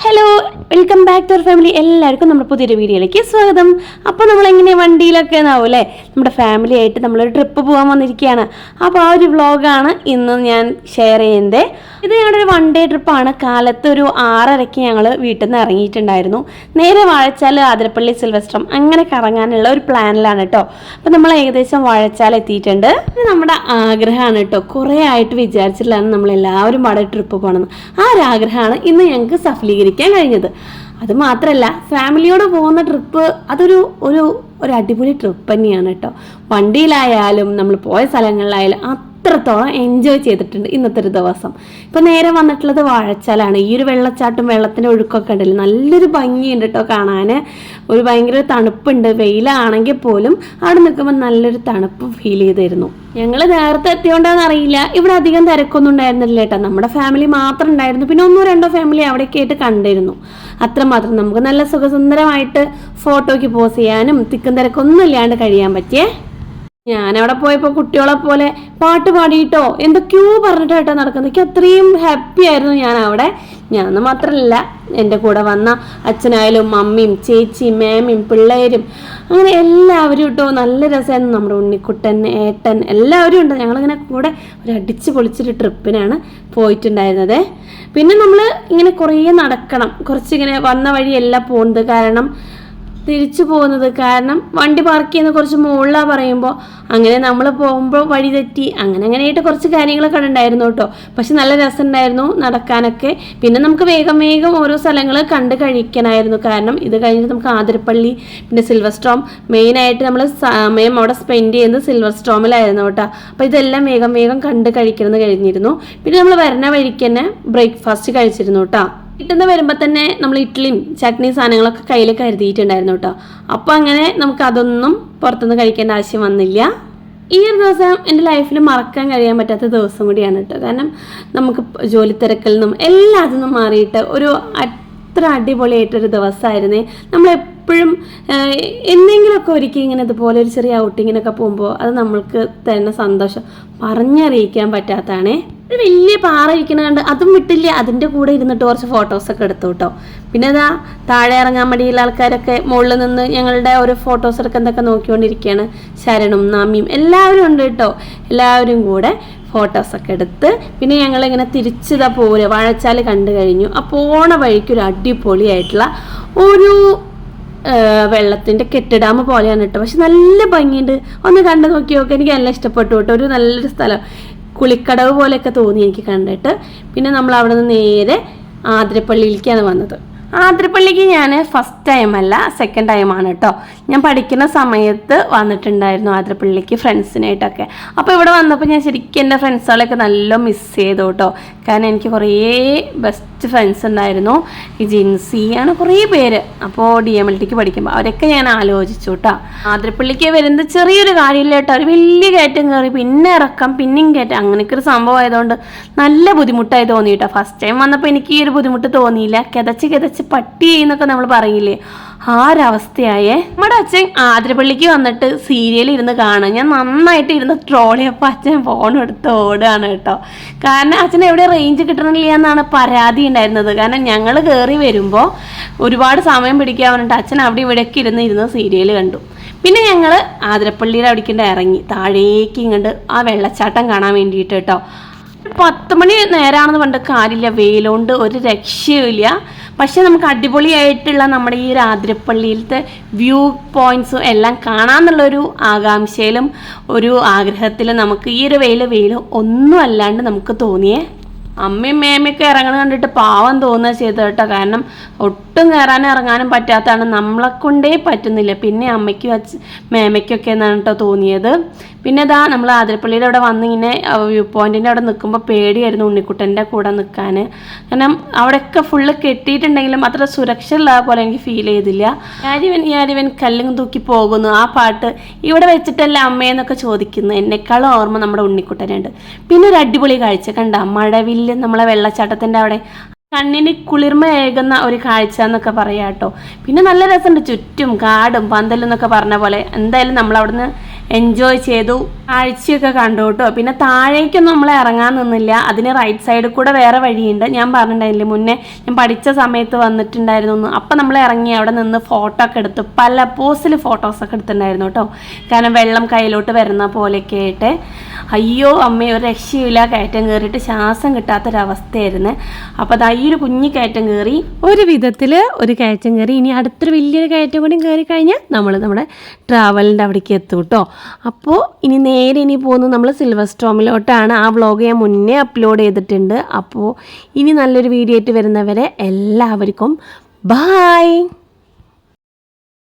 Hello, welcome back to our family. എല്ലാവർക്കും നമ്മുടെ പുതിയൊരു വീഡിയോയിലേക്ക് സ്വാഗതം. അപ്പോൾ നമ്മളെങ്ങനെ വണ്ടിയിലൊക്കെ ആവും അല്ലേ, നമ്മുടെ ഫാമിലി ആയിട്ട് നമ്മളൊരു ട്രിപ്പ് പോകാൻ വന്നിരിക്കുകയാണ്. അപ്പോൾ ആ ഒരു വ്ളോഗാണ് ഇന്ന് ഞാൻ ഷെയർ ചെയ്യുന്നത്. ഇത് ഞങ്ങളുടെ ഒരു 1 ഡേ ട്രിപ്പാണ്. കാലത്ത് ഒരു 6:30 ഞങ്ങൾ വീട്ടിൽ നിന്ന് ഇറങ്ങിയിട്ടുണ്ടായിരുന്നു. നേരെ വാഴച്ചാൽ, ആതിരപ്പള്ളി, സിൽവസ്ട്രം അങ്ങനെ കറങ്ങാനുള്ള ഒരു പ്ലാനിലാണ് കേട്ടോ. അപ്പോൾ നമ്മൾ ഏകദേശം വാഴച്ചാൽ എത്തിയിട്ടുണ്ട്. ഇത് നമ്മുടെ ആഗ്രഹമാണ് കേട്ടോ. കുറേ ആയിട്ട് വിചാരിച്ചിട്ടാണ് നമ്മളെല്ലാവരും പാടെ ട്രിപ്പ് പോകണമെന്ന്. ആ ഒരു ആഗ്രഹമാണ് ഇന്ന് ഞങ്ങൾക്ക് സഫലീകരിക്കാൻ കഴിഞ്ഞത്. അത് മാത്രമല്ല, ഫാമിലിയോട് പോകുന്ന ട്രിപ്പ് അതൊരു ഒരു ഒരു അടിപൊളി ട്രിപ്പ് തന്നെയാണ് കേട്ടോ. വണ്ടിയിലായാലും നമ്മൾ പോയ സ്ഥലങ്ങളിലായാലും അത്രത്തോളം എൻജോയ് ചെയ്തിട്ടുണ്ട് ഇന്നത്തെ ഒരു ദിവസം. ഇപ്പം നേരെ വന്നിട്ടുള്ളത് വാഴച്ചാലാണ്. ഈ ഒരു വെള്ളച്ചാട്ടും വെള്ളത്തിൻ്റെ ഒഴുക്കൊക്കെ ഉണ്ടല്ലോ, നല്ലൊരു ഭംഗിയുണ്ട് കേട്ടോ കാണാൻ. ഒരു ഭയങ്കര തണുപ്പുണ്ട്. വെയിലാണെങ്കിൽ പോലും അവിടെ നിൽക്കുമ്പോൾ നല്ലൊരു തണുപ്പ് ഫീൽ ചെയ്തിരുന്നു. ഞങ്ങൾ നേരത്തെ എത്തിയോണ്ടാന്ന് അറിയില്ല, ഇവിടെ അധികം തിരക്കൊന്നും ഉണ്ടായിരുന്നില്ല കേട്ടോ. നമ്മുടെ ഫാമിലി മാത്രം ഉണ്ടായിരുന്നു. പിന്നെ 1-2 ഫാമിലി അവിടേക്ക് ആയിട്ട് കണ്ടിരുന്നു. അത്രമാത്രം നമുക്ക് നല്ല സുഖസുന്ദരമായിട്ട് ഫോട്ടോയ്ക്ക് പോസ് ചെയ്യാനും തിക്കും തിരക്കൊന്നും ഇല്ലാണ്ട് കഴിയാൻ പറ്റിയേ. ഞാനവിടെ പോയപ്പോൾ കുട്ടികളെ പോലെ പാട്ട് പാടിയിട്ടോ എന്തൊക്കെയോ പറഞ്ഞിട്ടോ കേട്ടോ നടക്കുന്നത്. എനിക്ക് അത്രയും ഹാപ്പി ആയിരുന്നു ഞാൻ അവിടെ. ഞാൻ മാത്രമല്ല, എൻ്റെ കൂടെ വന്ന അച്ഛനായാലും മമ്മിയും ചേച്ചിയും മേമയും പിള്ളേരും അങ്ങനെ എല്ലാവരും കേട്ടോ. നല്ല രസമായിരുന്നു. നമ്മുടെ ഉണ്ണിക്കുട്ടൻ, ഏട്ടൻ എല്ലാവരും ഉണ്ട്. ഞങ്ങളിങ്ങനെ കൂടെ ഒരു അടിച്ച് പൊളിച്ചൊരു ട്രിപ്പിനാണ് പോയിട്ടുണ്ടായിരുന്നത്. പിന്നെ നമ്മൾ ഇങ്ങനെ കുറേ നടക്കണം. കുറച്ചിങ്ങനെ വന്ന വഴിയല്ല പോകുന്നത്, കാരണം തിരിച്ചു പോകുന്നത്. കാരണം വണ്ടി പാർക്ക് ചെയ്യുന്ന കുറച്ച് മുകളിലാണ് പറയുമ്പോൾ അങ്ങനെ നമ്മൾ പോകുമ്പോൾ വഴി തെറ്റി അങ്ങനെയായിട്ട് കുറച്ച് കാര്യങ്ങളൊക്കെ ഉണ്ടായിരുന്നു കേട്ടോ. പക്ഷെ നല്ല രസമുണ്ടായിരുന്നു നടക്കാനൊക്കെ. പിന്നെ നമുക്ക് വേഗം ഓരോ സ്ഥലങ്ങൾ കണ്ട് കഴിക്കാനായിരുന്നു. കാരണം ഇത് കഴിഞ്ഞിട്ട് നമുക്ക് ആതിരപ്പള്ളി, പിന്നെ സിൽവസ്ട്രോം, മെയിനായിട്ട് നമ്മൾ സമയം അവിടെ സ്പെൻഡ് ചെയ്യുന്നത് സിൽവസ്ട്രോമിലായിരുന്നു കേട്ടോ. അപ്പോൾ ഇതെല്ലാം വേഗം കണ്ട് കഴിക്കണമെന്ന് കഴിഞ്ഞിരുന്നു. പിന്നെ നമ്മൾ വരുന്ന വഴിക്ക് തന്നെ ബ്രേക്ക്ഫാസ്റ്റ് കഴിച്ചിരുന്നു കേട്ടോ. കിട്ടുന്ന വരുമ്പോൾ തന്നെ നമ്മൾ ഇഡ്ഡലിയും ചട്നി സാധനങ്ങളൊക്കെ കയ്യിൽ കരുതിയിട്ടുണ്ടായിരുന്നു കേട്ടോ. അപ്പോൾ അങ്ങനെ നമുക്ക് അതൊന്നും പുറത്തുനിന്ന് കഴിക്കേണ്ട ആവശ്യം വന്നില്ല. ഈ ഒരു ദിവസം എൻ്റെ ലൈഫിൽ മറക്കാൻ കഴിയാൻ പറ്റാത്ത ദിവസം കൂടിയാണ് കേട്ടോ. കാരണം നമുക്ക് ജോലി തിരക്കിൽ നിന്നും എല്ലാത്തിനും മാറിയിട്ട് ഒരു അത്ര അടിപൊളിയായിട്ടൊരു ദിവസമായിരുന്നേ. നമ്മളെപ്പോഴും എന്തെങ്കിലുമൊക്കെ ഒരിക്കൽ ഇങ്ങനെ ഇതുപോലെ ഒരു ചെറിയ ഔട്ടിങ്ങിനൊക്കെ പോകുമ്പോൾ അത് നമ്മൾക്ക് തരുന്ന സന്തോഷം പറഞ്ഞറിയിക്കാൻ പറ്റാത്തതാണേ. ഒരു വലിയ പാറ ഇരിക്കണ കണ്ട് അതും വിട്ടില്ല, അതിൻ്റെ കൂടെ ഇരുന്നിട്ട് കുറച്ച് ഫോട്ടോസൊക്കെ എടുത്തു കേട്ടോ. പിന്നെ ഇതാ താഴെ ഇറങ്ങാൻ മടിയുള്ള ആൾക്കാരൊക്കെ മുകളിൽ നിന്ന് ഞങ്ങളുടെ ഓരോ ഫോട്ടോസ് എടുക്കുന്നതൊക്കെ നോക്കിക്കൊണ്ടിരിക്കുകയാണ്. ശരണും നാമിയും എല്ലാവരും ഉണ്ട് കേട്ടോ. എല്ലാവരും കൂടെ ഫോട്ടോസൊക്കെ എടുത്ത് പിന്നെ ഞങ്ങളിങ്ങനെ തിരിച്ചിതാ പോലെ വാഴച്ചാൽ കണ്ടു കഴിഞ്ഞു. ആ പോണ വഴിക്കൊരു അടിപൊളിയായിട്ടുള്ള ഒരു വെള്ളത്തിൻ്റെ കെട്ടിടാമ പോലെയാണ് കേട്ടോ. പക്ഷെ നല്ല ഭംഗിയുണ്ട്. ഒന്ന് കണ്ടു നോക്കി നോക്കി, എനിക്ക് നല്ല ഇഷ്ടപ്പെട്ടു കേട്ടോ. ഒരു നല്ലൊരു സ്ഥലം, കുളിക്കടവ് പോലെയൊക്കെ തോന്നി എനിക്ക് കണ്ടിട്ട്. പിന്നെ നമ്മൾ അവിടെ നിന്ന് നേരെ ആതിരപ്പള്ളിയിലേക്കാണ് വന്നത്. ആതിരപ്പള്ളിക്ക് ഞാൻ ഫസ്റ്റ് ടൈം അല്ല, സെക്കൻഡ് ടൈമാണ് കേട്ടോ. ഞാൻ പഠിക്കുന്ന സമയത്ത് വന്നിട്ടുണ്ടായിരുന്നു ആതിരപ്പള്ളിക്ക് ഫ്രണ്ട്സിനായിട്ടൊക്കെ. അപ്പോൾ ഇവിടെ വന്നപ്പോൾ ഞാൻ ശരിക്കും എൻ്റെ ഫ്രണ്ട്സുകളൊക്കെ നല്ല മിസ് ചെയ്തു കേട്ടോ. കാരണം എനിക്ക് കുറേ ബെസ്റ്റ് ഫ്രണ്ട്സ് ഉണ്ടായിരുന്നു. ഈ ജിൻസി അങ്ങനെ കുറേ പേര്. അപ്പോൾ DMLTക്ക് പഠിക്കുമ്പോൾ അവരൊക്കെ ഞാൻ ആലോചിച്ചു കേട്ടോ. ആതിരപ്പള്ളിക്ക് വരുന്നത് ചെറിയൊരു കാര്യമില്ല കേട്ടോ. ഒരു വലിയ കയറ്റം കയറി പിന്നെ ഇറക്കം പിന്നെയും കയറ്റം, അങ്ങനെയൊക്കെ ഒരു സംഭവം ആയതുകൊണ്ട് നല്ല ബുദ്ധിമുട്ടായി തോന്നി കേട്ടോ. ഫസ്റ്റ് ടൈം വന്നപ്പോൾ എനിക്ക് ഈ ഒരു ബുദ്ധിമുട്ട് തോന്നിയില്ല. കിതച്ച് പട്ടി എന്നൊക്കെ നമ്മൾ പറയില്ലേ, ആ ഒരവസ്ഥയായേ. നമ്മുടെ അച്ഛൻ ആതിരപ്പള്ളിക്ക് വന്നിട്ട് സീരിയൽ ഇരുന്ന് കാണും. ഞാൻ നന്നായിട്ട് ഇരുന്ന് ട്രോളിയപ്പോൾ അച്ഛൻ ഫോൺ എടുത്ത് ഓടുകയാണ് കേട്ടോ. കാരണം അച്ഛൻ എവിടെ റേഞ്ച് കിട്ടണില്ല എന്നാണ് പരാതി ഉണ്ടായിരുന്നത്. കാരണം ഞങ്ങൾ കയറി വരുമ്പോൾ ഒരുപാട് സമയം പിടിക്കാൻ പറഞ്ഞിട്ട് അച്ഛൻ അവിടെ ഇവിടെയൊക്കെ ഇരുന്ന് സീരിയൽ കണ്ടു. പിന്നെ ഞങ്ങൾ ആതിരപ്പള്ളിയുടെ അവിടേക്ക് ഇറങ്ങി താഴേക്ക് ഇങ്ങോട്ട് ആ വെള്ളച്ചാട്ടം കാണാൻ വേണ്ടിയിട്ട് കേട്ടോ. 10 മണി നേരമാണെന്ന് പറഞ്ഞിട്ട് കാര്യമില്ല, വെയിലുകൊണ്ട് ഒരു രക്ഷയുമില്ല. പക്ഷെ നമുക്ക് അടിപൊളിയായിട്ടുള്ള നമ്മുടെ ഈ ഒരു ആതിരപ്പള്ളിയിലത്തെ വ്യൂ പോയിന്റ്സും എല്ലാം കാണാമെന്നുള്ളൊരു ആകാംക്ഷയിലും ഒരു ആഗ്രഹത്തിലും നമുക്ക് ഈ ഒരു വെയിലും ഒന്നും അല്ലാണ്ട് നമുക്ക് തോന്നിയേ. അമ്മയും മേമയൊക്കെ ഇറങ്ങണം കണ്ടിട്ട് പാവം തോന്നുക ചെയ്തു കേട്ടോ. കാരണം ഒട്ടും കയറാനും ഇറങ്ങാനും പറ്റാത്തതാണ്, നമ്മളെ കൊണ്ടേ പറ്റുന്നില്ല. പിന്നെ അമ്മയ്ക്കും മേമയ്ക്കൊക്കെ എന്നാണ് കേട്ടോ തോന്നിയത്. പിന്നെ ഇതാ നമ്മൾ ആതിരപ്പള്ളിയുടെ അവിടെ വന്നിങ്ങനെ വ്യൂ പോയിന്റിൻ്റെ അവിടെ നിൽക്കുമ്പോൾ പേടിയായിരുന്നു ഉണ്ണിക്കുട്ടൻ്റെ കൂടെ നിൽക്കാൻ. കാരണം അവിടെയൊക്കെ ഫുള്ള് കെട്ടിയിട്ടുണ്ടെങ്കിലും അത്ര സുരക്ഷ ഉള്ള പോലെ എനിക്ക് ഫീൽ ചെയ്തില്ല. ഞാനിവൻ കല്ലും തൂക്കി പോകുന്നു, ആ പാട്ട് ഇവിടെ വെച്ചിട്ടല്ല അമ്മയെന്നൊക്കെ ചോദിക്കുന്നു. എന്നെക്കാളും ഓർമ്മ നമ്മുടെ ഉണ്ണിക്കുട്ടനുണ്ട്. പിന്നെ ഒരു അടിപൊളി കാഴ്ച കണ്ട, മഴവില്ല് നമ്മളെ വെള്ളച്ചാട്ടത്തിൻ്റെ അവിടെ കണ്ണിന് കുളിർമയേകുന്ന ഒരു കാഴ്ച എന്നൊക്കെ പറയാം കേട്ടോ. പിന്നെ നല്ല രസമുണ്ട്, ചുറ്റും കാടും പന്തലും എന്നൊക്കെ പറഞ്ഞ പോലെ. എന്തായാലും നമ്മൾ അവിടുന്ന് എൻജോയ് ചെയ്തു, കാഴ്ചയൊക്കെ കണ്ടു കേട്ടോ. പിന്നെ താഴേക്കൊന്നും നമ്മൾ ഇറങ്ങാൻ നിന്നില്ല, അതിന് റൈറ്റ് സൈഡിൽ കൂടെ വേറെ വഴിയുണ്ട്. ഞാൻ പറഞ്ഞിട്ടുണ്ടായില്ലേ മുന്നേ ഞാൻ പഠിച്ച സമയത്ത് വന്നിട്ടുണ്ടായിരുന്നു. അപ്പം നമ്മൾ ഇറങ്ങി അവിടെ നിന്ന് ഫോട്ടോ ഒക്കെ എടുത്തു, പല പോസിൽ ഫോട്ടോസൊക്കെ എടുത്തിട്ടുണ്ടായിരുന്നു കേട്ടോ. കാരണം വെള്ളം കയ്യിലോട്ട് വരുന്ന പോലെയൊക്കെ ആയിട്ട്. അയ്യോ അമ്മേ, ഒരു രക്ഷയില്ല, കയറ്റം കയറിയിട്ട് ശ്വാസം കിട്ടാത്തൊരവസ്ഥയായിരുന്നു. അപ്പോൾ അതാ ഈ ഒരു കുഞ്ഞു കയറ്റം കയറി, ഒരു വിധത്തിൽ ഒരു കയറ്റം കയറി. ഇനി അടുത്തൊരു വലിയൊരു കയറ്റം കൂടി കയറി കഴിഞ്ഞാൽ നമ്മൾ നമ്മുടെ ട്രാവലിൻ്റെ അവിടേക്ക് എത്തും കേട്ടോ. അപ്പോൾ ഇനി നേരെ പോകുന്നത് നമ്മൾ സിൽവർ സ്റ്റോമിലോട്ടാണ്. ആ വ്ളോഗ് ഞാൻ മുന്നേ അപ്ലോഡ് ചെയ്തിട്ടുണ്ട്. അപ്പോൾ ഇനി നല്ലൊരു വീഡിയോ ആയിട്ട് വരുന്നവരെ എല്ലാവർക്കും ബായ്.